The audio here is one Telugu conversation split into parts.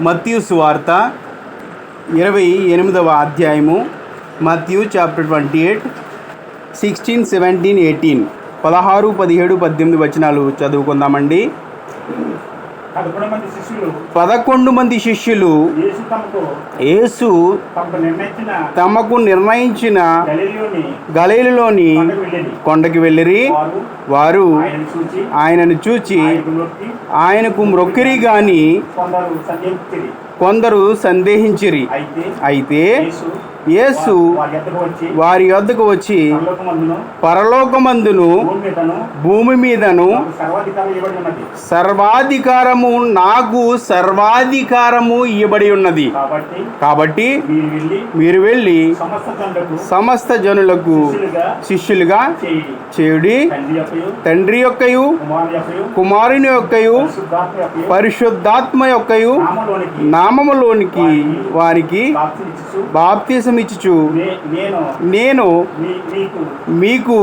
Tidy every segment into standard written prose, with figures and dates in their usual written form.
మత్తయి సువార్త 28వ అధ్యాయము. మత్తయి చాప్టర్ 28, 16, 17, 18 16, 17, 18 వచనాలు చదువుకుందామండి. 11 మంది శిష్యులు యేసు తమకు నిర్ణయించిన గలిలయలోని కొండకి వెళ్ళిరి. వారు ఆయనను చూచి ఆయనకు మ్రొక్కిరి గాని కొందరు సందేహించిరి. అయితే యేసు వారి యొద్దకు వచ్చి పరలోకమందును భూమి మీదను నాకు సర్వాధికారము ఇవ్వబడి ఉన్నది. కాబట్టి మీరు వెళ్ళి సమస్త జనులకు శిష్యులుగా చేయుడి. తండ్రి యొక్కయు కుమారుని యొక్కయు పరిశుద్ధాత్మ యొక్కయు నామములోనికి వారికి బాప్తిసం ఇచ్చుచు నేను మీకు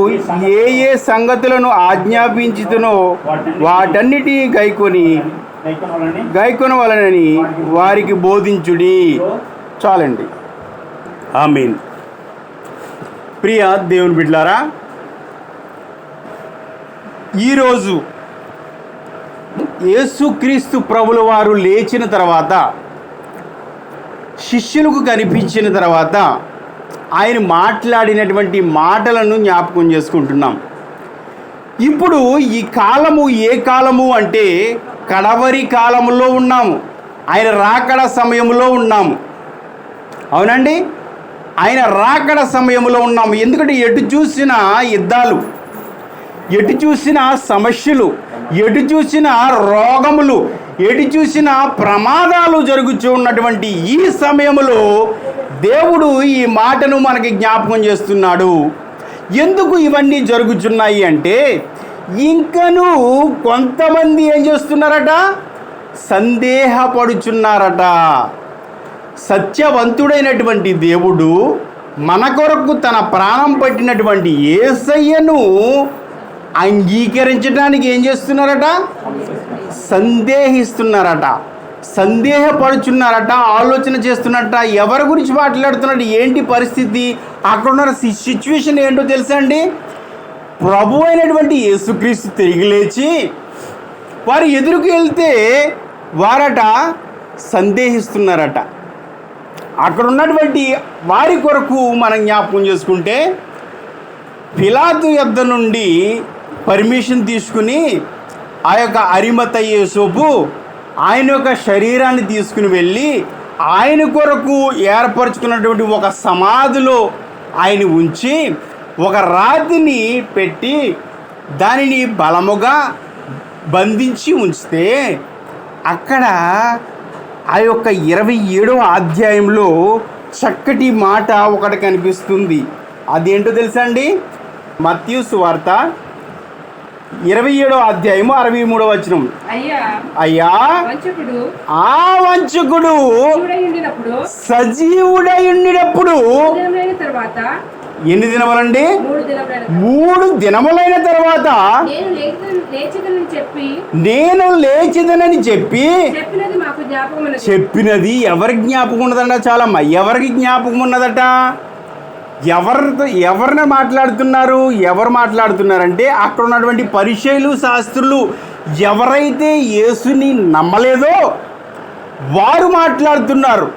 ఏ ఏ సంగతులను ఆజ్ఞాపించుతునో వాటన్నిటినీ గైకొనవలనని వారికి బోధించుడి. చాలండి. ఆమేన్. ప్రియ దేవుని బిడ్డలారా, ఈరోజు యేసుక్రీస్తు ప్రభుల వారు లేచిన తర్వాత, శిష్యులకు కనిపించిన తర్వాత ఆయన మాట్లాడినటువంటి మాటలను జ్ఞాపకం చేసుకుంటున్నాం. ఇప్పుడు ఈ కాలము ఏ కాలము అంటే కడవరి కాలంలో ఉన్నాము. ఆయన రాకడ సమయంలో ఉన్నాము. అవునండి, ఆయన రాకడ సమయంలో ఉన్నాము. ఎందుకంటే ఎటు చూసినా యుద్ధాలు, ఎటు చూసిన సమస్యలు, ఎటు చూసిన రోగములు, ఎటు చూసిన ప్రమాదాలు జరుగుతూ ఉన్నటువంటి ఈ సమయంలో దేవుడు ఈ మాటను మనకి జ్ఞాపకం చేస్తున్నాడు. ఎందుకు ఇవన్నీ జరుగుతున్నాయి అంటే, ఇంకను కొంతమంది ఏం చేస్తున్నారట? సందేహపడుచున్నారట. సత్యవంతుడైనటువంటి దేవుడు మన కొరకు తన ప్రాణం పట్టినటువంటి యేసయ్యను అంగీకరించడానికి ఏం చేస్తున్నారట? సందేహిస్తున్నారట, సందేహపడుచున్నారట, ఆలోచన చేస్తున్నట్ట. ఎవరి గురించి మాట్లాడుతున్నాడు? ఏంటి పరిస్థితి? అక్కడ ఉన్న సిచ్యువేషన్ ఏంటో తెలుసా అండి? ప్రభు అయినటువంటి యేసుక్రీస్తు తిరిగి లేచి వారు ఎదురుకు వెళ్తే వారట సందేహిస్తున్నారట. అక్కడ ఉన్నటువంటి వారి కొరకు మనం జ్ఞాపకం చేసుకుంటే, పిలాతు యొద్ద నుండి పర్మిషన్ తీసుకుని ఆ యొక్క అరిమతయి యోసేపు ఆయన యొక్క శరీరాన్ని తీసుకుని వెళ్ళి ఆయన కొరకు ఏర్పరచుకున్నటువంటి ఒక సమాధిలో ఆయన ఉంచి ఒక రాతిని పెట్టి దానిని బలముగా బంధించి ఉంచితే, అక్కడ ఆ యొక్క 27వ అధ్యాయంలో చక్కటి మాట ఒకటి కనిపిస్తుంది. అదేంటో తెలుసా అండి? మత్తయి సువార్త 27వ అధ్యాయము 63వ వచనం. అయ్యా ఆ వంచకుడు సజీవుడై ఉండినప్పుడు ఎన్ని దినములండి? 3 దినములైన తర్వాత నేను లేచిదనని చెప్పి చెప్పినది ఎవరికి జ్ఞాపకం ఉన్నదంట? చాలమ్మా, ఎవరికి జ్ఞాపకం ఉన్నదట? ఎవరిని మాట్లాడుతున్నారు? ఎవరు మాట్లాడుతున్నారంటే, అక్కడ ఉన్నటువంటి పరిసయ్యులు, శాస్త్రులు, ఎవరైతే యేసుని నమ్మలేదో వారు మాట్లాడుతున్నారు.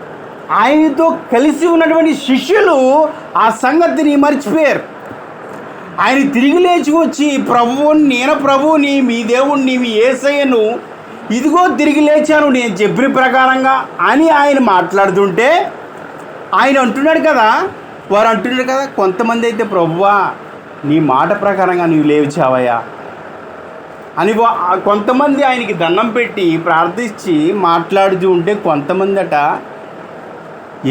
ఆయనతో కలిసి ఉన్నటువంటి శిష్యులు ఆ సంగతిని మర్చిపోయారు. ఆయన తిరిగి లేచి వచ్చి, నేను ప్రభువుని, మీ దేవుణ్ణి, మీ యేసయ్యను, ఇదిగో తిరిగి లేచాను నేను చెప్పిన ప్రకారంగా అని ఆయన మాట్లాడుతుంటే, ఆయన అంటున్నాడు కదా, వారు అంటున్నారు కదా, కొంతమంది అయితే ప్రభువా నీ మాట ప్రకారంగా నీవు లేచావయ్యా అని కొంతమంది ఆయనకి దండం పెట్టి ప్రార్థించి మాట్లాడుతూ ఉంటే, కొంతమంది అట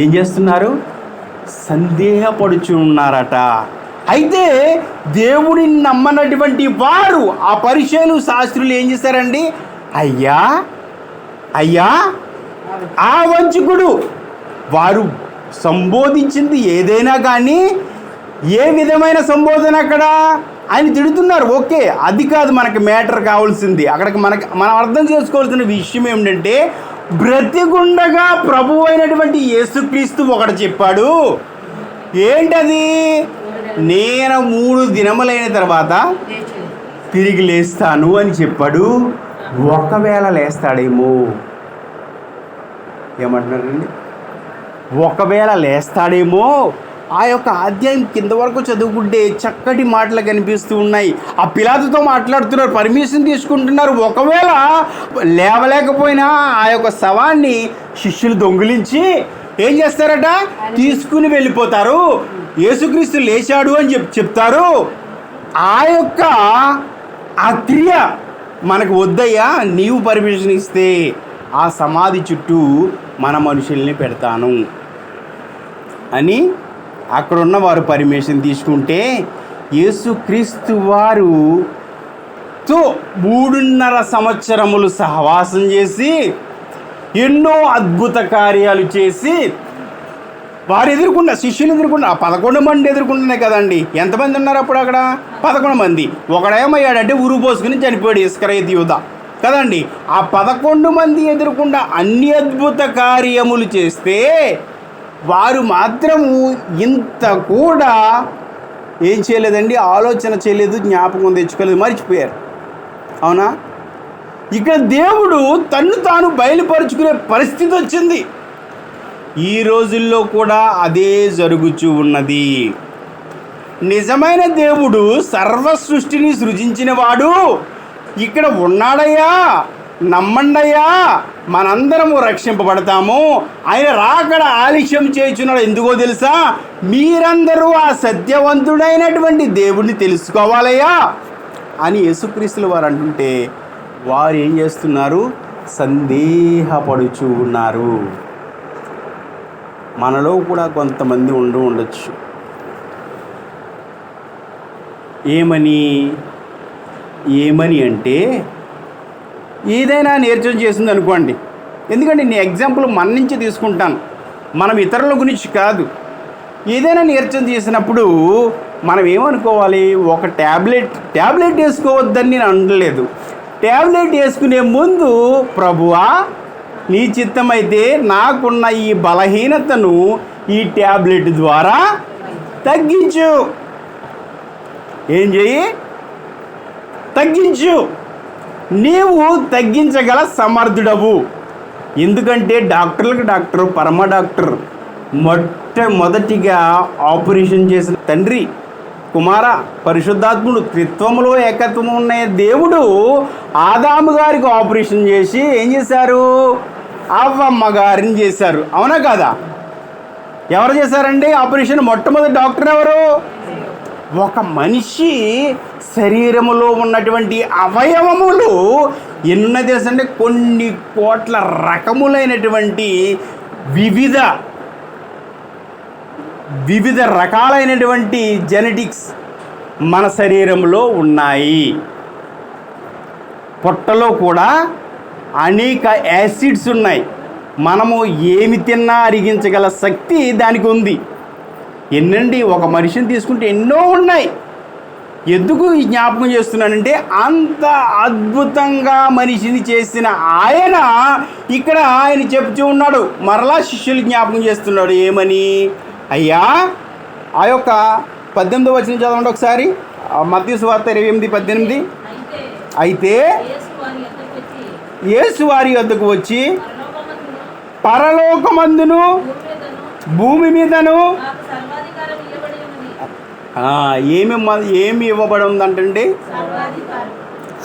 ఏం చేస్తున్నారు? సందేహపడుచు ఉన్నారట. అయితే దేవుడిని నమ్మనటువంటి వారు, ఆ పరిసయ్యులు, శాస్త్రులు ఏం చేశారండి? అయ్యా అయ్యా ఆ వంచకుడు, వారు సంబోధించింది ఏదైనా కానీ ఏ విధమైన సంబోధన అక్కడ ఆయన తిడుతున్నారు. ఓకే, అది కాదు మనకి మ్యాటర్ కావాల్సింది. అక్కడికి మనం అర్థం చేసుకోవాల్సిన విషయం ఏమిటంటే, బ్రతికుండగా ప్రభు అయినటువంటి యేసుక్రీస్తు ఒకటి చెప్పాడు. ఏంటది? నేను 3 దినములైన తర్వాత తిరిగి లేస్తాను అని చెప్పాడు. ఒకవేళ లేస్తాడేమో, ఏమంటున్నారండి? ఒకవేళ లేస్తాడేమో. ఆ యొక్క అధ్యాయం కింద వరకు చదువుకుంటే చక్కటి మాటలు కనిపిస్తూ ఉన్నాయి. ఆ పిలాతుతో మాట్లాడుతున్నారు, పర్మిషన్ తీసుకుంటున్నారు. ఒకవేళ లేవలేకపోయినా ఆ యొక్క శవాన్ని శిష్యులు దొంగిలించి ఏం చేస్తారట? తీసుకుని వెళ్ళిపోతారు. యేసుక్రీస్తు లేచాడు అని చెప్తారు. ఆ యొక్క ఆ క్రియ మనకు వద్దయ్యా, నీవు పర్మిషన్ ఇస్తే ఆ సమాధి చుట్టూ మన మనుషుల్ని పెడతాను అని అక్కడున్న వారు పర్మిషన్ తీసుకుంటే, యేసుక్రీస్తు వారుతో 3.5 సంవత్సరములు సహవాసం చేసి ఎన్నో అద్భుత కార్యాలు చేసి వారు ఎదుర్కొన్న శిష్యులు ఎదుర్కొన్న 11 మంది ఎదుర్కొంటున్నాయి కదండి. ఎంతమంది ఉన్నారు అప్పుడు అక్కడ? 11 మంది. ఒకడేమయ్యాడంటే ఉరు పోసుకుని చనిపోయాడు, ఇస్కరియోతు యూదా కదండి. ఆ 11 మంది ఎదుర్కొన్న అన్ని అద్భుత కార్యములు చేస్తే వారు మాత్రము ఇంత కూడా ఏం చేయలేదండి, ఆలోచన చేయలేదు, జ్ఞాపకం తెచ్చుకోలేదు, మర్చిపోయారు. అవునా? ఇక్కడ దేవుడు తన్ను తాను బయలుపరుచుకునే పరిస్థితి వచ్చింది. ఈ రోజుల్లో కూడా అదే జరుగుతూ ఉన్నది. నిజమైన దేవుడు సర్వ సృష్టిని సృజించిన వాడు ఇక్కడ ఉన్నాడయ్యా, నమ్మండయ్యా, మనందరము రక్షింపబడతాము. ఆయన రాకడ ఆలస్యం చేయుచున్నాడు. ఎందుకో తెలుసా? మీరందరూ ఆ సత్యవంతుడైనటువంటి దేవుడిని తెలుసుకోవాలయ్యా అని యేసుక్రీస్తుల వారు అంటుంటే వారు ఏం చేస్తున్నారు? సందేహపడుచు ఉన్నారు. మనలో కూడా కొంతమంది ఉండొచ్చు. ఏమని అంటే, ఏదైనా నేర్చడం చేసింది అనుకోండి. ఎందుకంటే నేను ఎగ్జాంపుల్ మన నుంచి తీసుకుంటాను, మనం ఇతరుల గురించి కాదు. ఏదైనా నేర్చడం చేసినప్పుడు మనం ఏమనుకోవాలి? ఒక ట్యాబ్లెట్ వేసుకోవద్దని నేను అనలేదు. ట్యాబ్లెట్ వేసుకునే ముందు, ప్రభువా నీ చిత్తమైతే నాకున్న ఈ బలహీనతను ఈ ట్యాబ్లెట్ ద్వారా తగ్గించు. ఏం చెయ్యి? తగ్గించు. నీవు తగ్గించగల సమర్థుడవు. ఎందుకంటే డాక్టర్ పరమ డాక్టర్ మొట్టమొదటిగా ఆపరేషన్ చేసిన తండ్రి, కుమార, పరిశుద్ధాత్ముడు, త్రిత్వములో ఏకత్వము ఉన్న దేవుడు ఆదాము గారికి ఆపరేషన్ చేసి ఏం చేశారు? అవ్వమ్మ గారిని చేశారు. అవునా కాదా? ఎవరు చేశారండి ఆపరేషన్? మొట్టమొదటి డాక్టర్ ఎవరు? ఒక మనిషి శరీరములో ఉన్నటువంటి అవయవములు ఎన్న తెలుసంటే కొన్ని కోట్ల రకములైనటువంటి వివిధ రకాలైనటువంటి జెనెటిక్స్ మన శరీరంలో ఉన్నాయి. పొట్టలో కూడా అనేక యాసిడ్స్ ఉన్నాయి. మనము ఏమి తిన్నా అరిగించగల శక్తి దానికి ఉంది. ఎన్నండి, ఒక మనిషిని తీసుకుంటే ఎన్నో ఉన్నాయి. ఎందుకు ఈ జ్ఞాపకం చేస్తున్నానంటే, అంత అద్భుతంగా మనిషిని చేసిన ఆయన ఇక్కడ ఆయన చెప్తూ ఉన్నాడు. మరలా శిష్యులు జ్ఞాపకం చేస్తున్నాడు. ఏమని? అయ్యా, ఆ యొక్క 18వ వచనం చదవండి ఒకసారి. మత్తయి సువార్త 28:18. అయితే యేసు వారి వద్దకు వచ్చి, పరలోకమందును భూమి మీదను ఏమి ఇవ్వబడి ఉందంటండి?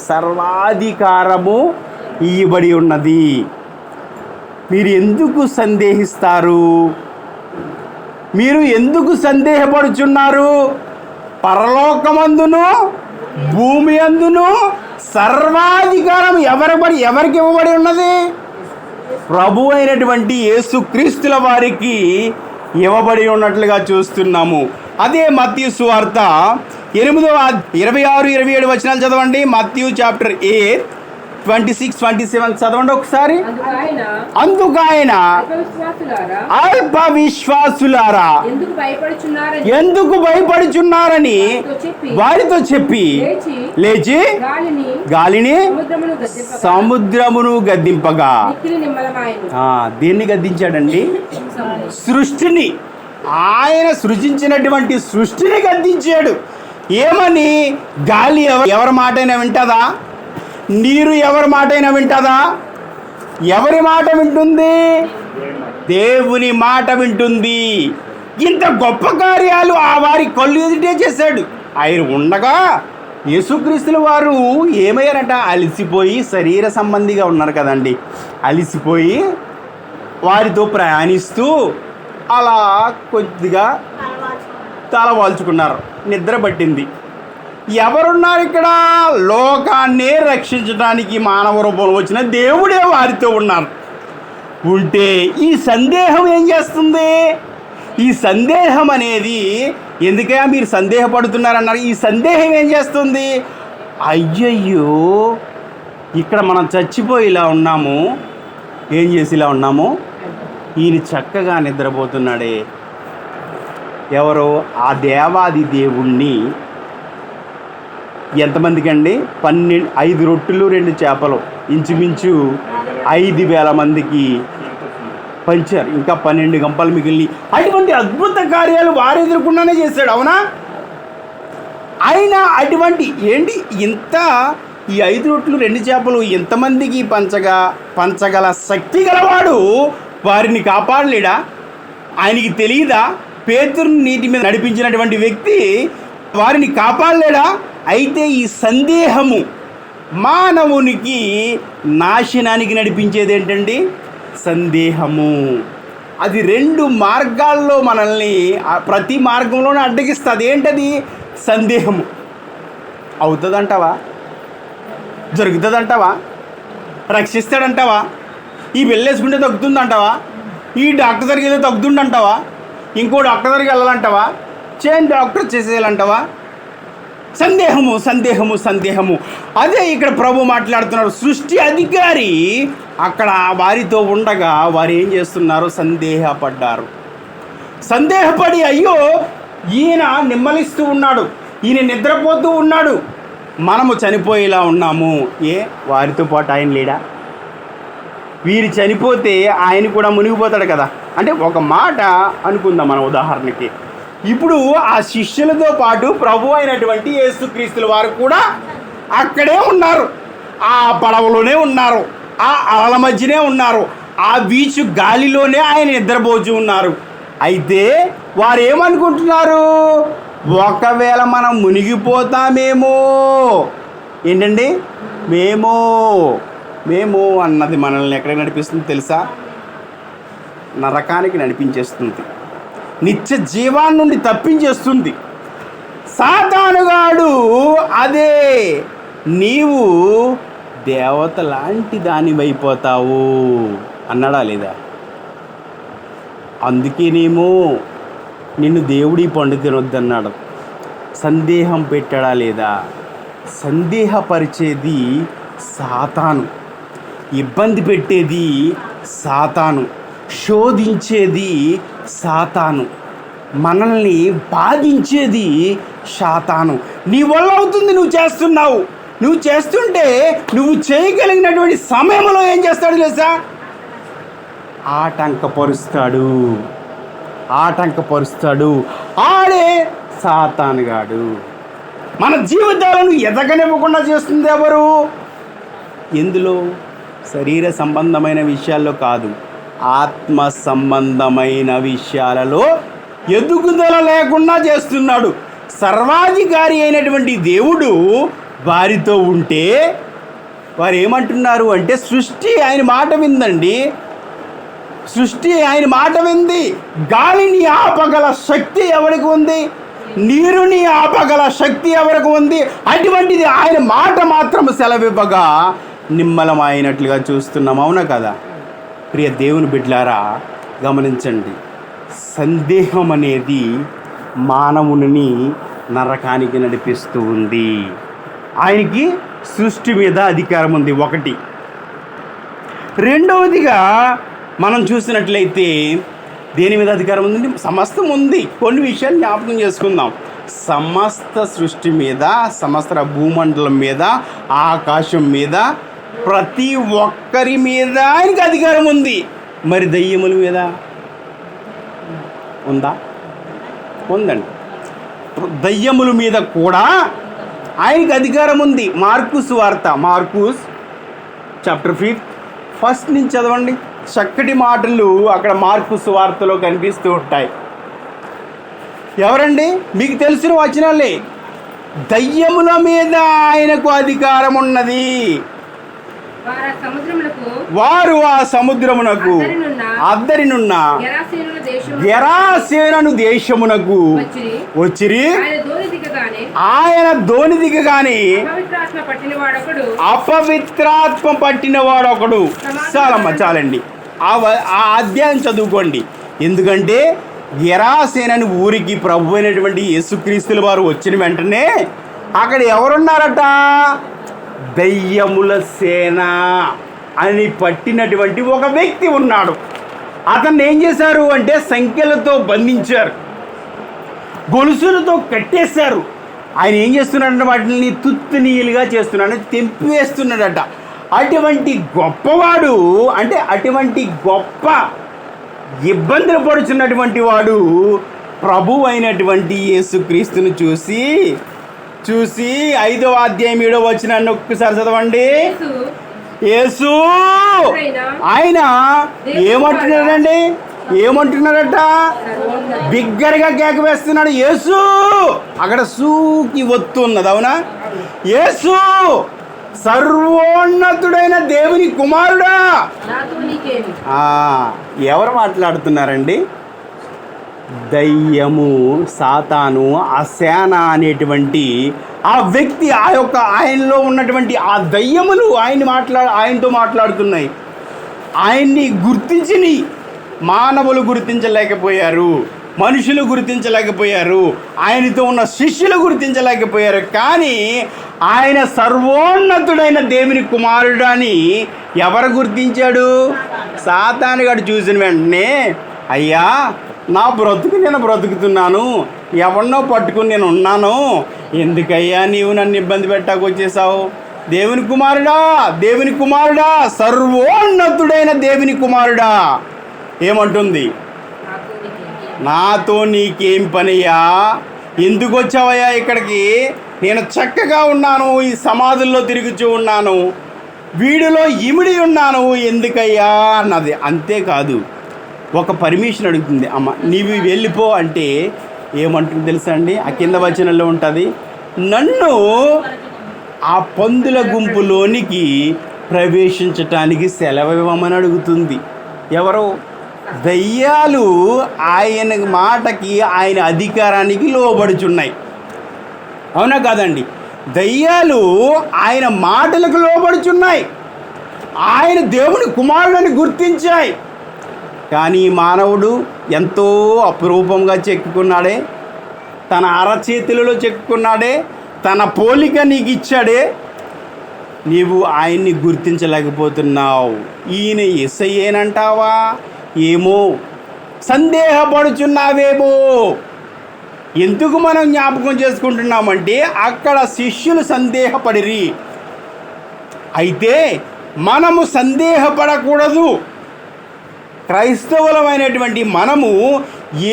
సర్వాధికారము ఇవ్వబడి ఉన్నది. మీరు ఎందుకు సందేహిస్తారు? మీరు ఎందుకు సందేహపడుచున్నారు? పరలోకమందును భూమి అందును సర్వాధికారం ఎవరికి ఇవ్వబడి ఉన్నది? ప్రభు అయినటువంటి యేసుక్రీస్తుల వారికి ఇవ్వబడి ఉన్నట్లుగా చూస్తున్నాము. అదే మత్తయి సువార్త 8వ 26-27 వచనాలు చదవండి. మత్తయి చాప్టర్ 8 26, 27 చదవండి ఒకసారి. అందుకు ఆయన అల్ప విశ్వాసులారా ఎందుకు భయపడుచున్నారని వారితో చెప్పి లేచి గాలిని సముద్రమును గద్దింపగా. దేన్ని గద్దించాడండి? సృష్టిని. ఆయన సృజించినటువంటి సృష్టిని గద్దించాడు. ఏమని? గాలి ఎవరి మాటైనా వింటదా? నీరు ఎవరి మాటైనా వింటదా? ఎవరి మాట వింటుంది? దేవుని మాట వింటుంది. ఇంత గొప్ప కార్యాలు ఆ వారి కళ్ళు ఎదుటే చేశాడు. ఆయన ఉండగా యేసుక్రీస్తుల వారు ఏమయ్యారంట? అలసిపోయి, శరీర సంబంధిగా ఉన్నారు కదండి, అలసిపోయి వారితో ప్రయాణిస్తూ అలా కొద్దిగా తలవాల్చుకున్నారు. నిద్ర పట్టింది. ఎవరున్నారు ఇక్కడ? లోకాన్నే రక్షించడానికి మానవ రూపంలో వచ్చిన దేవుడే వారితో ఉన్నారు. ఉంటే ఈ సందేహం ఏం చేస్తుంది? ఈ సందేహం అనేది ఎందుకయ్యా మీరు సందేహపడుతున్నారన్నారు? ఈ సందేహం ఏం చేస్తుంది? అయ్యయ్యో, ఇక్కడ మనం చచ్చిపోయి ఇలా ఉన్నాము, ఏం చేసి ఇలా ఉన్నాము, ఈయన చక్కగా నిద్రపోతున్నాడే. ఎవరో? ఆ దేవాది దేవుణ్ణి ఎంతమందికి అండి? 5 రొట్టెలు 2 చేపలు ఇంచుమించు 5,000 మందికి పంచారు. ఇంకా 12 గంపలు మిగిలి. అటువంటి అద్భుత కార్యాలు వారు ఎదుర్కొన్నానే చేశాడు. అవునా? అయినా అటువంటి ఏంటి ఇంత ఈ 5 రొట్టెలు 2 చేపలు ఎంతమందికి పంచగల శక్తి గలవాడు వారిని కాపాడలేడా? ఆయనకి తెలియదా? పేతురుని నీటి మీద నడిపించినటువంటి వ్యక్తి వారిని కాపాడలేడా? అయితే ఈ సందేహము మానవునికి నాశనానికి నడిపించేది ఏంటండి? సందేహము. అది 2 మార్గాల్లో మనల్ని ప్రతి మార్గంలోనే అడ్డగిస్తుంది. ఏంటది? సందేహము. అవుతుందంటావా? జరుగుతుందంటావా? రక్షిస్తాడంటావా? ఈ వెళ్ళేసుకుంటే తగ్గుతుందంటావా? ఈ డాక్టర్ దగ్గరికి ఏదో తగ్గుతుందంటావా? ఇంకో డాక్టర్ దగ్గరికి వెళ్ళాలంటావా? డాక్టర్ చేసేయాలంటావా? సందేహము, సందేహము, సందేహము. అదే ఇక్కడ ప్రభు మాట్లాడుతున్నారు. సృష్టి అధికారి అక్కడ వారితో ఉండగా వారు ఏం చేస్తున్నారు? సందేహపడ్డారు. సందేహపడి అయ్యో ఈయన నిమ్మలిస్తూ ఉన్నాడు, ఈయన నిద్రపోతూ ఉన్నాడు, మనము చనిపోయేలా ఉన్నాము. వారితో పాటు ఆయన లేడా? వీరు చనిపోతే ఆయన కూడా మునిగిపోతాడు కదా. అంటే ఒక మాట అనుకుందాం మన ఉదాహరణకి. ఇప్పుడు ఆ శిష్యులతో పాటు ప్రభు అయినటువంటి యేసుక్రీస్తుల వారు కూడా అక్కడే ఉన్నారు. ఆ పడవలోనే ఉన్నారు, ఆ అలల మధ్యనే ఉన్నారు, ఆ వీచు గాలిలోనే ఆయన నిద్రపోతూ ఉన్నారు. అయితే వారు ఏమనుకుంటున్నారు? ఒకవేళ మనం మునిగిపోతామేమో. ఏంటండి? మేము అన్నది మనల్ని ఎక్కడ నడిపిస్తుంది తెలుసా? నరకానికి నడిపించేస్తుంది, నిత్య జీవాన్ని నుండి తప్పించేస్తుంది. సాతానుగాడు అదే నీవు దేవత లాంటి దానివైపోతావు అన్నాడా లేదా? అందుకేనేమో నిన్ను దేవుడి పండు తినొద్దన్నాడు. సందేహం పెట్టాడా లేదా? సందేహపరిచేది సాతాను, ఇబ్బంది పెట్టేది సాతాను, శోధించేది సాతాను, మనల్ని బాధించేది సాతాను. నీ వల్ల అవుతుంది, నువ్వు చేస్తున్నావు. నువ్వు చేస్తుంటే నువ్వు చేయగలిగినటువంటి సమయంలో ఏం చేస్తాడు తెలుసా? ఆటంకపరుస్తాడు. ఆడే సాతానుగాడు. మన జీవితాలను ఎదగనివ్వకుండా చేస్తుంది ఎవరు? ఎందులో? శరీర సంబంధమైన విషయాల్లో కాదు, ఆత్మ సంబంధమైన విషయాలలో ఎదుగుదల లేకుండా చేస్తున్నాడు. సర్వాధికారి అయినటువంటి దేవుడు వారితో ఉంటే వారు ఏమంటున్నారు అంటే, సృష్టి ఆయన మాట విందండి. సృష్టి ఆయన మాట వింది. గాలిని ఆపగల శక్తి ఎవరికి ఉంది? నీరుని ఆపగల శక్తి ఎవరికి ఉంది? అటువంటిది ఆయన మాట మాత్రం సెలవివ్వగా నిమ్మలమైనట్లుగా చూస్తున్నాం. అవునా కదా? ప్రియ దేవుని బిడ్డలారా, గమనించండి. సందేహం అనేది మానవుని నరకానికి నడిపిస్తూ ఉంది. ఆయనకి సృష్టి మీద అధికారం ఉంది ఒకటి. రెండవదిగా మనం చూసినట్లయితే దేని మీద అధికారం ఉందండి? సమస్తం ఉంది. కొన్ని విషయాలు జ్ఞాపకం చేసుకుందాం. సమస్త సృష్టి మీద, సమస్త భూమండలం మీద, ఆకాశం మీద, ప్రతి ఒక్కరి మీద ఆయనకి అధికారం ఉంది. మరి దయ్యముల మీద ఉందా? ఉందండి. దయ్యముల మీద కూడా ఆయనకి అధికారం ఉంది. మార్కుస్ వార్త, మార్కుస్ చాప్టర్ 5 ఫస్ట్ నుంచి చదవండి. చక్కటి మాటలు అక్కడ మార్కుస్ వార్తలో కనిపిస్తూ ఉంటాయి. ఎవరండి? మీకు తెలిసిన వచనాలే. దయ్యముల మీద ఆయనకు అధికారం ఉన్నది. వారు ఆ సముద్రమునకు అద్దరినున్న గెరాసేనను దేశమునకు వచ్చిరి. ఆయన ధోని దిగగానే అపవిత్రాత్మ పట్టిన వాడొకడు. చాలండి, ఆ అధ్యాయం చదువుకోండి. ఎందుకంటే గెరాసేనని ఊరికి ప్రభు అయినటువంటి యేసుక్రీస్తుల వారు వచ్చిన వెంటనే అక్కడ ఎవరున్నారట? దయ్యముల సేన అని పట్టినటువంటి ఒక వ్యక్తి ఉన్నాడు. అతన్ని ఏం చేశారు అంటే సంఖ్యలతో బంధించారు, గొలుసులతో కట్టేశారు. ఆయన ఏం చేస్తున్నాడంటే వాటిని తుత్తునీయులుగా చేస్తున్నాడు, తెంపివేస్తున్నాడట. అటువంటి గొప్పవాడు, అంటే అటువంటి గొప్ప ఇబ్బందులు పడుచున్నటువంటి వాడు ప్రభు అయినటువంటి యేసుక్రీస్తుని చూసి 5వ అధ్యాయం 7వ వచనాన్ని ఒక్కసారి చదవండి. యేసు ఆయన ఏమంటున్నాడట? బిగ్గరగా కేక వేస్తున్నాడు. యేసు, అక్కడ సూకి ఒత్తు ఉన్నది, అవునా? యేసు సర్వోన్నతుడైన దేవుని కుమారుడా. ఎవరు మాట్లాడుతున్నారండి? దయ్యము, సాతాను, ఆ సేన అనేటువంటి ఆ వ్యక్తి, ఆయనలో ఉన్నటువంటి ఆ దయ్యములు ఆయనతో మాట్లాడుతున్నాయి. ఆయన్ని గుర్తించి మానవులు గుర్తించలేకపోయారు, మనుషులు గుర్తించలేకపోయారు, ఆయనతో ఉన్న శిష్యులు గుర్తించలేకపోయారు. కానీ ఆయన సర్వోన్నతుడైన దేవుని కుమారుడు అని ఎవరు గుర్తించాడు? సాతానుగాడు చూసిన వెంటనే, అయ్యా నా బ్రతుకు నేను బ్రతుకుతున్నాను, ఎవరినో పట్టుకుని నేను ఉన్నాను, ఎందుకయ్యా నీవు నన్ను ఇబ్బంది పెట్టాకు వచ్చేసావు? దేవుని కుమారుడా, సర్వోన్నతుడైన దేవుని కుమారుడా ఏమంటుంది? నాతో నీకేం పనియా? ఎందుకు వచ్చావయ్యా ఇక్కడికి? నేను చక్కగా ఉన్నాను, ఈ సమాధుల్లో తిరుగుతూ ఉన్నాను, వీడిలో ఇమిడి ఉన్నాను, ఎందుకయ్యా అన్నది. అంతేకాదు, ఒక పర్మిషన్ అడుగుతుంది. అమ్మ నీవు వెళ్ళిపో అంటే ఏమంటుంది తెలుసా అండి? ఆ కింద వచనంలో ఉంటుంది, నన్ను ఆ పందుల గుంపులోనికి ప్రవేశించటానికి సెలవు ఇవ్వమని అడుగుతుంది. ఎవరు? దయ్యాలు ఆయన మాటకి, ఆయన అధికారానికి లోబడుచున్నాయి, అవునా కాదండి? దయ్యాలు ఆయన మాటలకు లోబడుచున్నాయి, ఆయన దేవుని కుమారుడని గుర్తించాయి. కానీ మానవుడు ఎంతో అపురూపంగా చెక్కుకున్నాడే, తన అరచేతులలో చెక్కుకున్నాడే, తన పోలిక నీకు ఇచ్చాడే, నీవు ఆయన్ని గుర్తించలేకపోతున్నావు. ఈయన యేసయ్యేనంటావా? ఏమో, సందేహపడుచున్నావేమో. ఎందుకు మనం జ్ఞాపకం చేసుకుంటున్నామంటే అక్కడ శిష్యులు సందేహపడిరి. అయితే మనము సందేహపడకూడదు. క్రైస్తవులమైనటువంటి మనము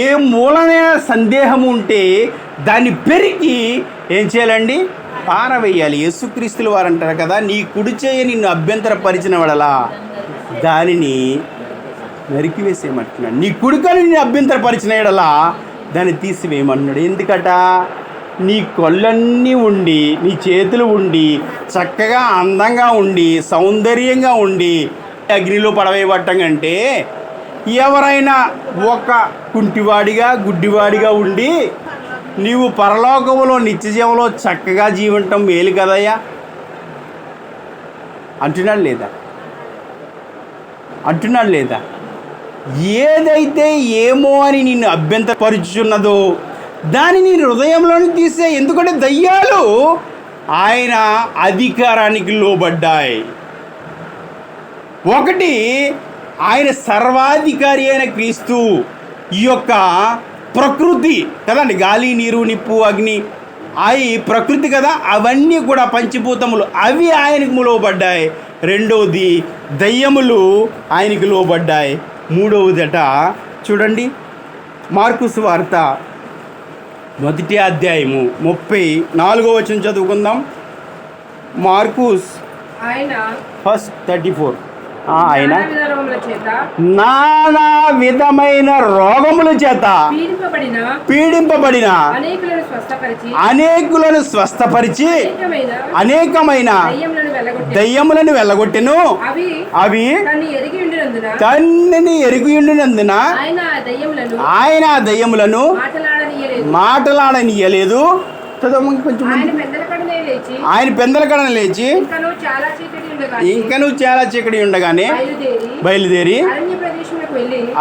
ఏ మూలనైనా సందేహం ఉంటే దాన్ని పెరిగి ఏం చేయాలండి? పారవేయాలి. యేసుక్రీస్తుల వారు అంటారు కదా, నీ కుడి చేయి నిన్ను అభ్యంతరపరిచిన వడలా దానిని నరికివేసేయమంటున్నాడు. నీ కుడికని నిన్ను అభ్యంతరపరిచిన ఎడలా దాన్ని తీసివేయమంటున్నాడు. ఎందుకట? నీ కళ్ళన్నీ ఉండి, నీ చేతులు ఉండి, చక్కగా అందంగా ఉండి, సౌందర్యంగా ఉండి అగ్నిలో పడవేయబట్టం కంటే ఎవరైనా ఒక కుంటివాడిగా, గుడ్డివాడిగా ఉండి నీవు పరలోకములో నిత్యజీవంలో చక్కగా జీవించటం మేలు కదయ్యా అంటున్నాడు లేదా? ఏదైతే ఏమో అని నిన్ను అభ్యంతరపరుచున్నదో దాన్ని నీ హృదయంలోని తీసే. ఎందుకంటే దయ్యాలు ఆయన అధికారానికి లోబడ్డాయి. ఒకటి, ఆయన సర్వాధికారి అయిన క్రీస్తు ఈ యొక్క ప్రకృతి కదండి, గాలి నీరు నిప్పు అగ్ని అవి ప్రకృతి కదా, అవన్నీ కూడా పంచభూతములు, అవి ఆయనకు లోబడ్డాయి. రెండవది దయ్యములు ఆయనకు లోబడ్డాయి. మూడవదట చూడండి, మార్కు సువార్త 1వ అధ్యాయము 34వ వచనం చదువుకుందాం. మార్కుస్ ఆయన 1:34. ఆయన నానా విధముల చేత నానా విధమైన రోగముల చేత పీడింపబడిన అనేకులను స్వస్థపరిచి అనేకమైన దయ్యములను వెళ్ళగొట్టెను. అవి తన్నిని ఎరిగి ఉండినందున ఆయన ఆ దయ్యములను మాటలాడనీయలేదు. కొంచెం ఆయన పెందల కడన లేచి ఇంకనూ చాలా చీకటి ఉండగానే బయలుదేరి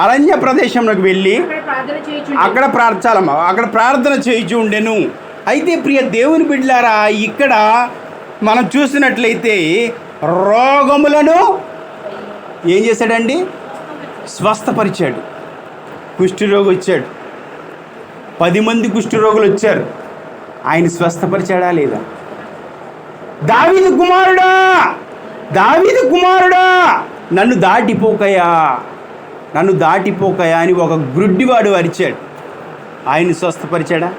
అరణ్య ప్రదేశంలోకి వెళ్ళి అక్కడ ప్రార్థన చేయించు ఉండెను. అయితే ప్రియ దేవుని బిడ్డలారా, ఇక్కడ మనం చూసినట్లయితే రోగములను ఏం చేశాడండి? స్వస్థపరిచాడు. కుష్ఠరోగి వచ్చాడు, 10 మంది కుష్ఠరోగులు వచ్చారు. ఆయన స్వస్థపరిచాడా లేదా? దావీదు కుమారుడా నన్ను దాటిపోకయా అని ఒక గ్రుడ్డివాడు అరిచాడు. ఆయన్ని స్వస్థపరిచాడా?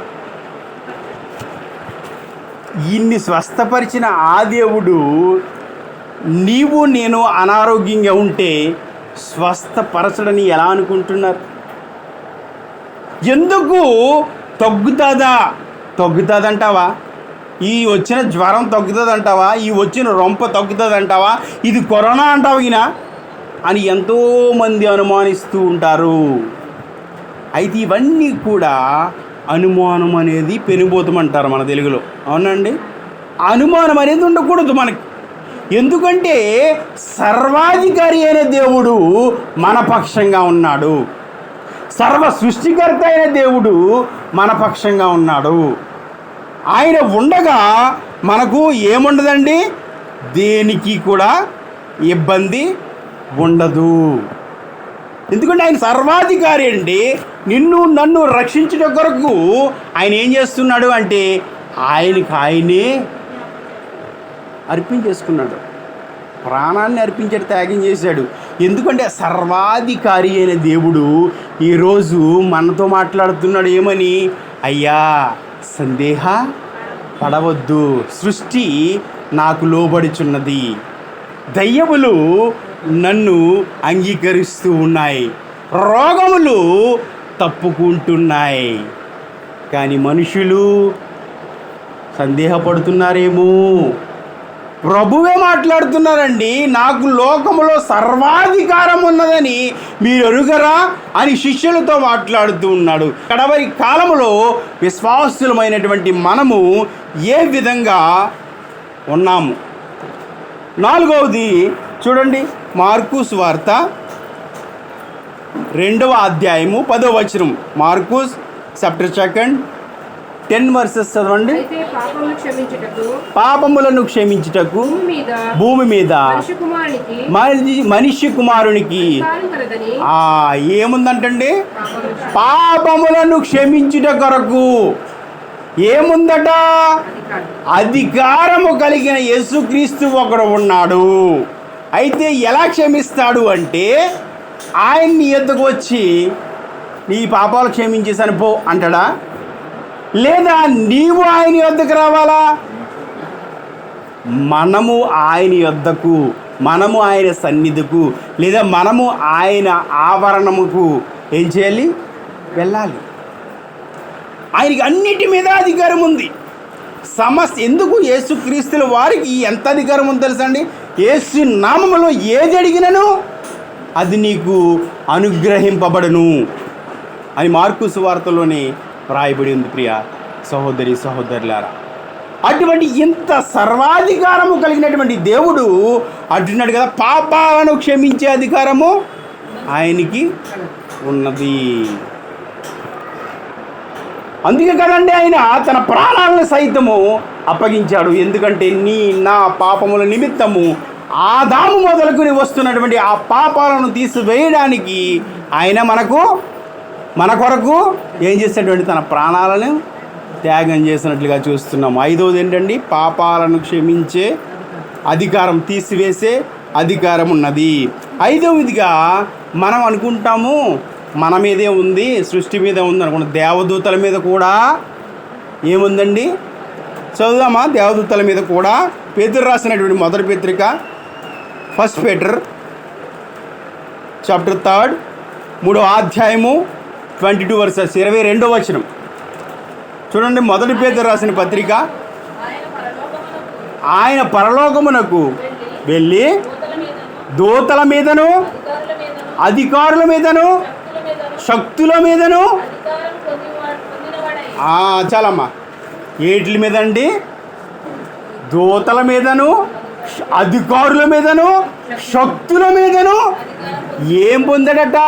ఇన్ని స్వస్థపరిచిన ఆ దేవుడు నీవు నేను అనారోగ్యంగా ఉంటే స్వస్థపరచడని ఎలా అనుకుంటున్నారు? ఎందుకు తగ్గుతుందంటావా? ఈ వచ్చిన జ్వరం తగ్గుతుందంటావా? ఈ వచ్చిన రొంప తగ్గుతుందంటావా? ఇది కరోనా అంటావా ఈయన అని ఎంతోమంది అనుమానిస్తూ ఉంటారు. అయితే ఇవన్నీ కూడా అనుమానం అనేది పెనుబోతమంటారు మన తెలుగులో. అవునండి, అనుమానం అనేది ఉండకూడదు మనకి. ఎందుకంటే సర్వాధికారి అయిన దేవుడు మన పక్షంగా ఉన్నాడు. సర్వ సృష్టికర్త అయిన దేవుడు మన పక్షంగా ఉన్నాడు. ఆయన ఉండగా మనకు ఏముండదండి? దేనికి కూడా ఇబ్బంది ఉండదు. ఎందుకంటే ఆయన సర్వాధికారి అండి. నిన్ను నన్ను రక్షించట కొరకు ఆయన ఏం చేస్తున్నాడు అంటే ఆయనే అర్పించేసుకున్నాడు, ప్రాణాన్ని అర్పించాడు, త్యాగం చేశాడు. ఎందుకంటే సర్వాధికారి అయిన దేవుడు ఈరోజు మనతో మాట్లాడుతున్నాడు. ఏమని? అయ్యా సందేహ పడవద్దు, సృష్టి నాకు లోబడుచున్నది, దయ్యములు నన్ను అంగీకరిస్తూ ఉన్నాయి, రోగములు తప్పుకుంటున్నాయి. కానీ మనుషులు సందేహపడుతున్నారేమో. ప్రభువే మాట్లాడుతున్నారండి, నాకు లోకములో సర్వాధికారం ఉన్నదని మీరు ఎరుగరా అని శిష్యులతో మాట్లాడుతూ ఉన్నాడు. కడవరి కాలములో విశ్వాసులమైనటువంటి మనము ఏ విధంగా ఉన్నాము? 4వది చూడండి, మార్కు సువార్త 2వ అధ్యాయము 10వ వచనం. మార్కుస్ చాప్టర్ 2 10 వర్సెస్ చదవండి. పాపములను క్షమించుటకు భూమి మీద మనిషి కుమారునికి ఏముందంటండి? పాపములను క్షమించుట కొరకు ఏముందట? అధికారము కలిగిన యేసుక్రీస్తు ఒకడు ఉన్నాడు. అయితే ఎలా క్షమిస్తాడు అంటే ఆయన్ని ఎద్దుకు వచ్చి నీ పాపాలు క్షమించేసాను పో అంటాడా? లేదా నీవు ఆయన యొద్దకు రావాలా? మనము ఆయన యొద్దకు, మనము ఆయన సన్నిధికు, లేదా మనము ఆయన ఆవరణముకు ఏం చేయాలి? వెళ్ళాలి. ఆయనకి అన్నిటి మీద అధికారం ఉంది. ఎందుకు? యేసుక్రీస్తుల వారికి ఎంత అధికారం ఉందో తెలుసా అండి? యేసు నామములో ఏది అడిగినను అది నీకు అనుగ్రహింపబడును అని మార్కు సువార్తలోనే రాయబడి ఉంది. ప్రియ సహోదరి సహోదరులారా, అటువంటి ఇంత సర్వాధికారము కలిగినటువంటి దేవుడు అంటున్నాడు కదా, పాపాలను క్షమించే అధికారము ఆయనకి ఉన్నది. అందుకే కదండి ఆయన తన ప్రాణాలను సైతము అప్పగించాడు. ఎందుకంటే నీ నా పాపముల నిమిత్తము ఆదాము మొదలుకొని వస్తున్నటువంటి ఆ పాపాలను తీసివేయడానికి ఆయన మన కొరకు ఏం చేసినటువంటి తన ప్రాణాలను త్యాగం చేసినట్లుగా చూస్తున్నాం. 5వది ఏంటండి? పాపాలను క్షమించే అధికారం, తీసివేసే అధికారం ఉన్నది. 5వదిగా మనం అనుకుంటాము మన మీదే ఉంది, సృష్టి మీద ఉంది అనుకుంటాం. దేవదూతల మీద కూడా ఏముందండి? చదువుదామా? దేవదూతల మీద కూడా పేతురు రాసినటువంటి మొదటి పత్రిక 1 Peter చాప్టర్ 3 3వ అధ్యాయము 22 verses 22వ వచనం చూడండి. మొదటి పేతురు రాసిన పత్రిక, ఆయన పరలోకమునకు వెళ్ళి దూతల మీదను అధికారుల మీదను శక్తుల మీదను చాలమ్మా ఏట్ల మీద అండి? దూతల మీదను అధికారుల మీదను శక్తుల మీదను ఏం పొందాడట?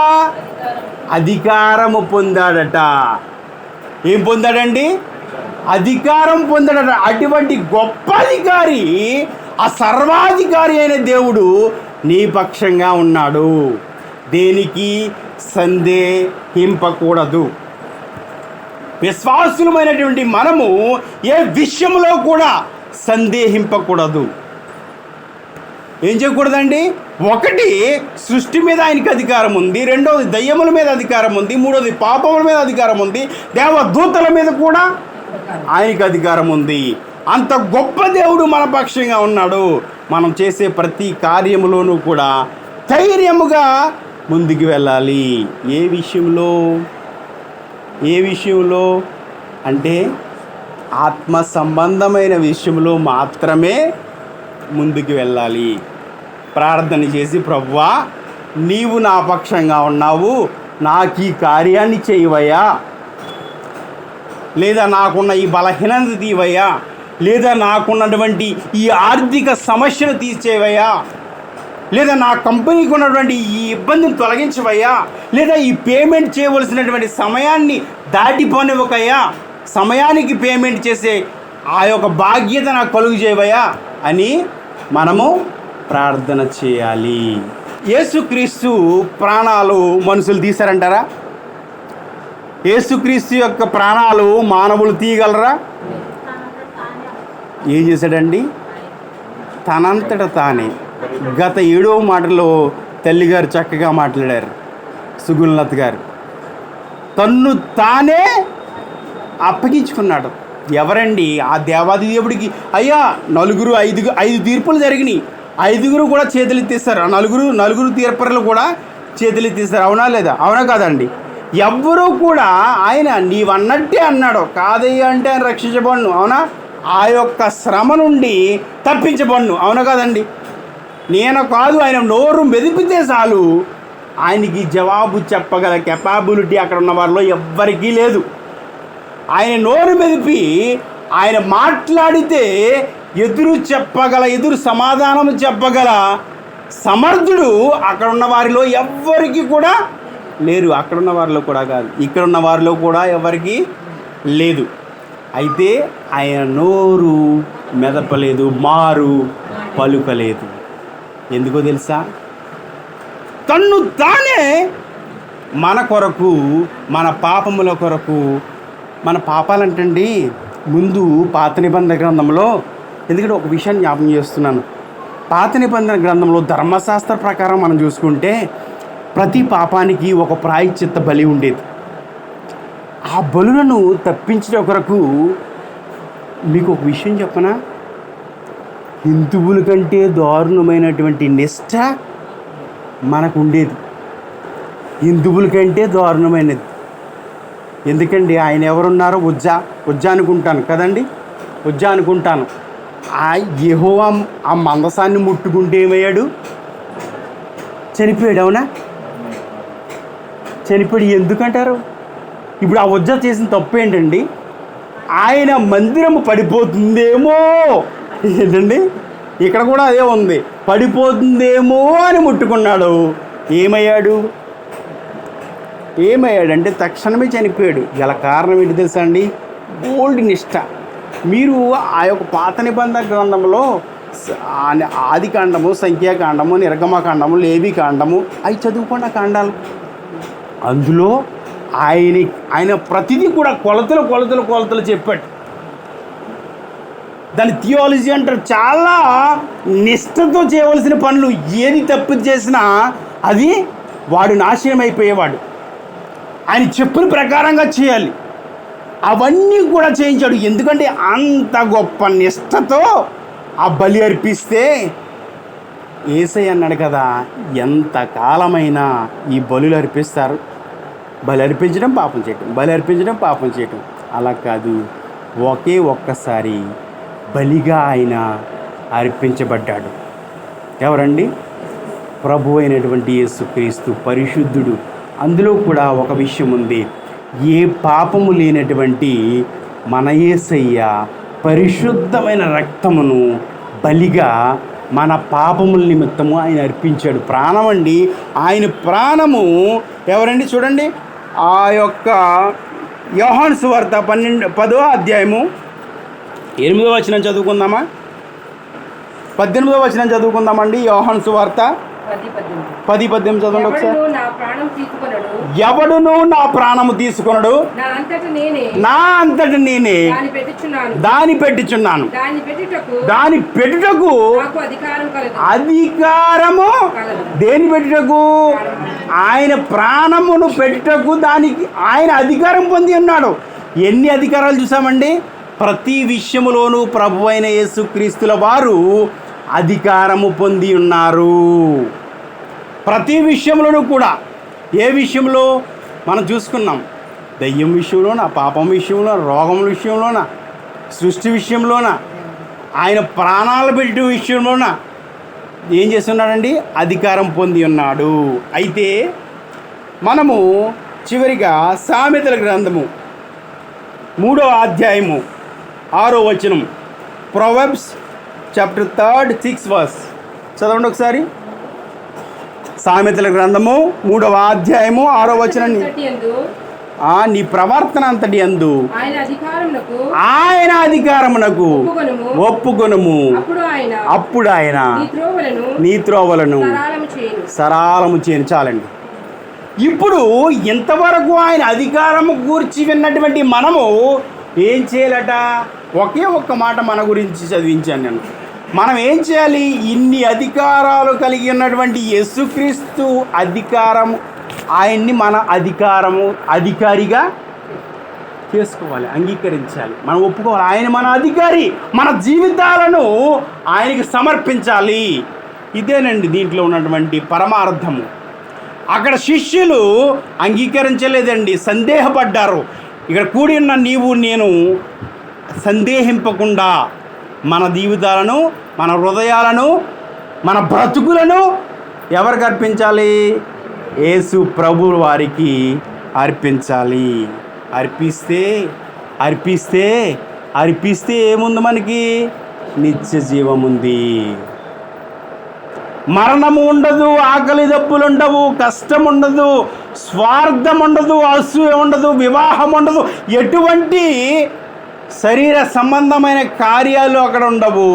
అధికారము పొందాడట. ఏం పొందాడండి? అధికారం పొందాడట. అటువంటి గొప్ప అధికారి, ఆ సర్వాధికారి అయిన దేవుడు నీ పక్షంగా ఉన్నాడు. దేనికి సందేహింపకూడదు. విశ్వాసులమైనటువంటి మనము ఏ విషయంలో కూడా సందేహింపకూడదు. ఏం చేయకూడదండి? 1 సృష్టి మీద ఆయనకి అధికారం ఉంది, 2వది దయ్యముల మీద అధికారం ఉంది, 3వది పాపముల మీద అధికారం ఉంది, దేవదూతల మీద కూడా ఆయనకి అధికారం ఉంది. అంత గొప్ప దేవుడు మన పక్షంగా ఉన్నాడు. మనం చేసే ప్రతి కార్యములోనూ కూడా ధైర్యముగా ముందుకు వెళ్ళాలి. ఏ విషయంలో అంటే ఆత్మ సంబంధమైన విషయంలో మాత్రమే ముందుకు వెళ్ళాలి. ప్రార్థన చేసి, ప్రభువా నీవు నా పక్షంగా ఉన్నావు, నాకు ఈ కార్యాన్ని చేయవయ్యా, లేదా నాకున్న ఈ బలహీనత తీవయ్యా, లేదా నాకున్నటువంటి ఈ ఆర్థిక సమస్యను తీర్చేవయ్యా, లేదా నా కంపెనీకి ఉన్నటువంటి ఈ ఇబ్బందిని తొలగించవయ్యా, లేదా ఈ పేమెంట్ చేయవలసినటువంటి సమయాన్ని దాటిపోనివ్వకయ్యా, సమయానికి పేమెంట్ చేసే ఆ యొక్క బాధ్యత నాకు కలుగు చేయవయ్యా అని మనము ప్రార్థన చేయాలి. యేసుక్రీస్తు ప్రాణాలు మనుషులు తీశారంటారా? యేసుక్రీస్తు యొక్క ప్రాణాలు మానవులు తీయగలరా? ఏం చేశాడండి? తనంతట తానే. గత 7వ మాటలో తల్లిగారు చక్కగా మాట్లాడారు, సుగుణలత గారు. తన్ను తానే అప్పగించుకున్నాడు. ఎవరండి? ఆ దేవాది దేవుడికి. అయ్యా 5 తీర్పులు జరిగినాయి, 5 కూడా చేతులు ఎత్తేస్తారు. ఆ నలుగురు తీర్పరులు కూడా చేతులు ఎత్తేస్తారు. అవునా లేదా? అవునా కాదండి? ఎవ్వరూ కూడా ఆయన నీవన్నట్టే అన్నాడు. కాదయ్యా అంటే ఆయన రక్షించబడును. అవునా? ఆ యొక్క శ్రమ నుండి తప్పించబడును. అవునా కాదండి? నేను కాదు, ఆయన నోరు మెదిపితే చాలు ఆయనకి జవాబు చెప్పగల కెపాబిలిటీ అక్కడ ఉన్న వారిలో ఎవ్వరికీ లేదు. ఆయన నోరు మెదిపి ఆయన మాట్లాడితే ఎదురు సమాధానం చెప్పగల సమర్థుడు అక్కడ ఉన్న వారిలో ఎవ్వరికి కూడా లేరు. అక్కడున్న వారిలో కూడా కాదు, ఇక్కడున్న వారిలో కూడా ఎవరికి లేదు. అయితే ఆయన నోరు మెదపలేదు, మారు పలుకలేదు. ఎందుకో తెలుసా? తన్ను తానే మన కొరకు, మన పాపముల కొరకు. మన పాపాలంటండి ముందు పాత నిబంధన గ్రంథంలో, ఎందుకంటే ఒక విషయాన్ని జ్ఞాపకం చేస్తున్నాను. పాత నిబంధన గ్రంథంలో ధర్మశాస్త్ర ప్రకారం మనం చూసుకుంటే ప్రతి పాపానికి ఒక ప్రాయశ్చిత్త బలి ఉండేది. ఆ బలులను తప్పించడం కొరకు మీకు ఒక విషయం చెప్పనా? హిందువుల కంటే దారుణమైనటువంటి నిష్ఠ మనకు ఉండేది. హిందువుల కంటే దారుణమైనది. ఎందుకండి? ఆయన ఎవరున్నారో ఉజ్జా అనుకుంటాను కదండి, ఉజ్జా అనుకుంటాను. ఆ యెహోవా ఆ మందసాన్ని ముట్టుకుంటే ఏమయ్యాడు? చనిపోయాడు. అవునా? చనిపోయాడు. ఎందుకంటారు? ఇప్పుడు ఆ ఉజ్జా చేసిన తప్పు ఏంటండి? ఆయన మందిరము పడిపోతుందేమో. ఏంటండి? ఇక్కడ కూడా అదే ఉంది, పడిపోతుందేమో అని ముట్టుకున్నాడు. ఏమయ్యాడంటే తక్షణమే చనిపోయాడు. గల కారణం ఏంటి తెలుసా అండి? బోల్డ్ నిష్ఠ. మీరు ఆ యొక్క పాత నిబంధన గ్రంథంలో ఆది కాండము, సంఖ్యాకాండము, నిర్గమకాండము, లేవి కాండము అవి చదువుకోండి. ఆ కాండాలు అందులో ఆయన ప్రతిదీ కూడా కొలతలు చెప్పాడు. దాని థియాలజీ అంటారు. చాలా నిష్ఠతో చేయవలసిన పనులు, ఏది తప్పు చేసినా అది వాడు నాశనం అయిపోయేవాడు. ఆయన చెప్పిన ప్రకారంగా చేయాలి. అవన్నీ కూడా చేయించాడు. ఎందుకంటే అంత గొప్ప నిష్ఠతో ఆ బలి అర్పిస్తే యేసయ్య అన్నాడు కదా, ఎంతకాలమైనా ఈ బలులు అర్పిస్తారు. బలి అర్పించడం పాపం చేయటం, అలా కాదు. ఒక్కసారి బలిగా ఆయన అర్పించబడ్డాడు. ఎవరండి? ప్రభు అయినటువంటి యేసుక్రీస్తు, పరిశుద్ధుడు. అందులో కూడా ఒక విషయం ఉంది. ఏ పాపము లేనటువంటి మన యేసయ్య పరిశుద్ధమైన రక్తమును బలిగా మన పాపముల నిమిత్తము ఆయన అర్పించాడు. ప్రాణం అండి, ఆయన ప్రాణము. ఎవరండి? చూడండి, ఆ యొక్క యోహాను సువార్త 10వ అధ్యాయము 8వ వచనం చదువుకుందామా? 18వ వచనం చదువుకుందామండి. యోహాను సువార్త 10:18 చదవండి ఒకసారి. ఎవడును నా ప్రాణము తీసుకొనడు, నా అంతట నేనే దాని పెట్టుచున్నాను. దాని పెట్టుటకు అధికారము. దేని పెట్టుటకు? ఆయన ప్రాణమును పెట్టుటకు దానికి ఆయన అధికారం పొంది ఉన్నాడు. ఎన్ని అధికారాలు చూసామండి? ప్రతి విషయములోనూ ప్రభు అయిన యేసుక్రీస్తుల వారు అధికారము పొంది ఉన్నారు. ప్రతి విషయంలోనూ కూడా. ఏ విషయంలో మనం చూసుకున్నాం? దయ్యం విషయంలోన, పాపం విషయంలో, రోగం విషయంలోన, సృష్టి విషయంలోన, ఆయన ప్రాణాలు పెట్టే విషయంలోన ఏం చేస్తున్నాడండి? అధికారం పొంది ఉన్నాడు. అయితే మనము చివరిగా సామెతల గ్రంథము 3వ అధ్యాయము 6వ వచనం, ప్రొవర్బ్స్ చాప్టర్ 3 6 వర్స్ చదవండి ఒకసారి. సామెతల గ్రంథము 3వ అధ్యాయము 6వ వచనం. నీ ప్రవర్తన అంతటి యందు ఆయన అధికారమునకు ఒప్పుకొనుము, అప్పుడు ఆయన నీ త్రోవలను సరళము చేయను. చాలండి. ఇప్పుడు ఇంతవరకు ఆయన అధికారము గూర్చి విన్నటువంటి మనము ఏం చేయాలట? ఒకే ఒక్క మాట మన గురించి చదివించాను నేను. మనం ఏం చేయాలి? ఇన్ని అధికారాలు కలిగి ఉన్నటువంటి యేసుక్రీస్తు అధికారం, ఆయన్ని మన అధికారిగా చేసుకోవాలి, అంగీకరించాలి, మనం ఒప్పుకోవాలి. ఆయన మన అధికారి. మన జీవితాలను ఆయనకి సమర్పించాలి. ఇదేనండి దీంట్లో ఉన్నటువంటి పరమార్థము. అక్కడ శిష్యులు అంగీకరించలేదండి, సందేహపడ్డారు. ఇక్కడ కూడి ఉన్న నీవు నేను సందేహింపకుండా మన జీవితాలను, మన హృదయాలను, మన బ్రతుకులను ఎవరికి అర్పించాలి? యేసు ప్రభు వారికి అర్పించాలి. అర్పిస్తే ఏముంది? మనకి నిత్య జీవం ఉంది. మరణము ఉండదు, ఆకలి దప్పులు ఉండవు, కష్టం ఉండదు, స్వార్థం ఉండదు, అసూయ ఉండదు, వివాహం ఉండదు, ఎటువంటి శరీర సంబంధమైన కార్యాలు అక్కడ ఉండవు.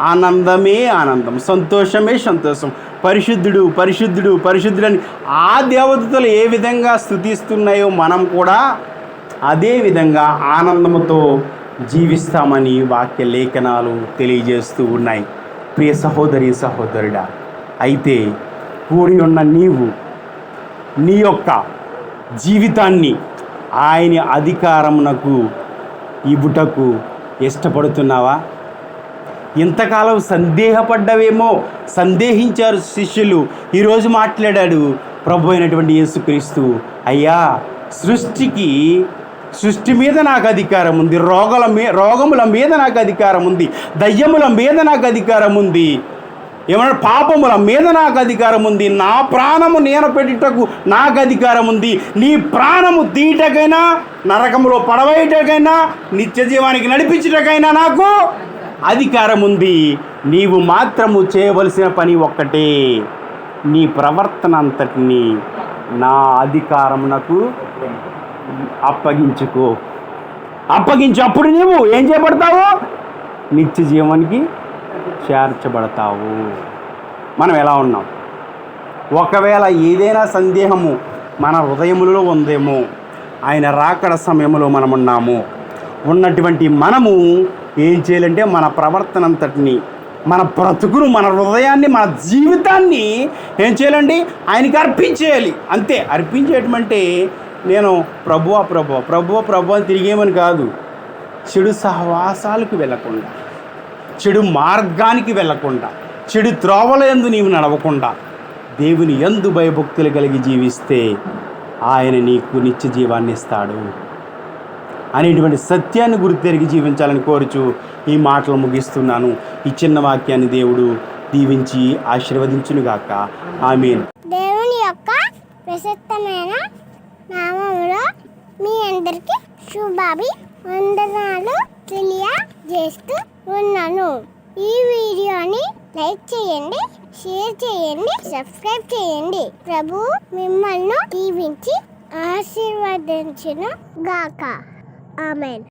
ఆనందమే ఆనందం, సంతోషమే సంతోషం. పరిశుద్ధుడని ఆ దేవతలు ఏ విధంగా స్తుతిస్తున్నాయో మనం కూడా అదే విధంగా ఆనందముతో జీవిస్తామని వాక్య లేఖనాలు తెలియజేస్తూ ఉన్నాయి. ప్రియ సహోదరి సహోదరుడా, అయితే కూడి ఉన్న నీవు నీ యొక్క జీవితాన్ని ఆయన అధికారమునకు ఇవ్వుటకు ఇష్టపడుతున్నావా? ఇంతకాలం సందేహపడ్డవేమో, సందేహించారు శిష్యులు. ఈరోజు మాట్లాడాడు ప్రభు అయినటువంటి యేసుక్రీస్తు. అయ్యా, సృష్టి మీద నాకు అధికారం ఉంది, రోగముల మీద నాకు అధికారం ఉంది, దయ్యముల మీద నాకు అధికారం ఉంది, ఏమన్నా పాపముల మీద నాకు అధికారం ఉంది, నా ప్రాణము నేను పెట్టుటకు నాకు అధికారం ఉంది. నీ ప్రాణము తీయటకైనా, నరకములో పడవేయటకైనా, నిత్య జీవానికి నడిపించటకైనా నాకు అధికారం ఉంది. నీవు మాత్రము చేయవలసిన పని ఒక్కటే, నీ ప్రవర్తన అంతటిని నా అధికారమునకు అప్పగించుకో. అప్పగించి అప్పుడు నీవు ఏం చేయబడతావు? నిత్య జీవానికి చేర్చబడతావు. మనం ఎలా ఉన్నాం? ఒకవేళ ఏదైనా సందేహము మన హృదయములో ఉందేమో, ఆయన రాకడ సమయంలో మనమున్నాము. ఉన్నటువంటి మనము ఏం చేయాలంటే మన ప్రవర్తన అంతటిని, మన బ్రతుకును, మన హృదయాన్ని, మన జీవితాన్ని ఏం చేయాలండి? ఆయనకి అర్పించేయాలి. అంతే. అర్పించేయటం అంటే నేను ప్రభువా ప్రభువా ప్రభువా ప్రభు అని తిరిగేమని కాదు. చెడు సహవాసాలకు వెళ్ళకుండా, చెడు మార్గానికి వెళ్ళకుండా, చెడు త్రోవల యందు నీవు నడవకుండా దేవుని యందు భయభక్తులు కలిగి జీవిస్తే ఆయన నీకు నిత్య జీవాన్ని ఇస్తాడు అనేటువంటి సత్యాన్ని గుర్తెరిగి జీవించాలని కోరుచు ఈ మాటలు ముగిస్తున్నాను. ఈ చిన్న వాక్యాన్ని దేవుడు దీవించి ఆశీర్వదించునుగాక. ఆమేన్. దేవుని యొక్క ప్రశస్తమైన నామములో మీ అందరికీ శుభాభివందనాలు తెలియజేస్తూ ఉన్నాను. ఈ వీడియోని లైక్ చేయండి, షేర్ చేయండి, సబ్స్క్రైబ్ చేయండి. ప్రభు మిమ్మల్ని దీవించి ఆశీర్వదించును గాక. ఆమేన్.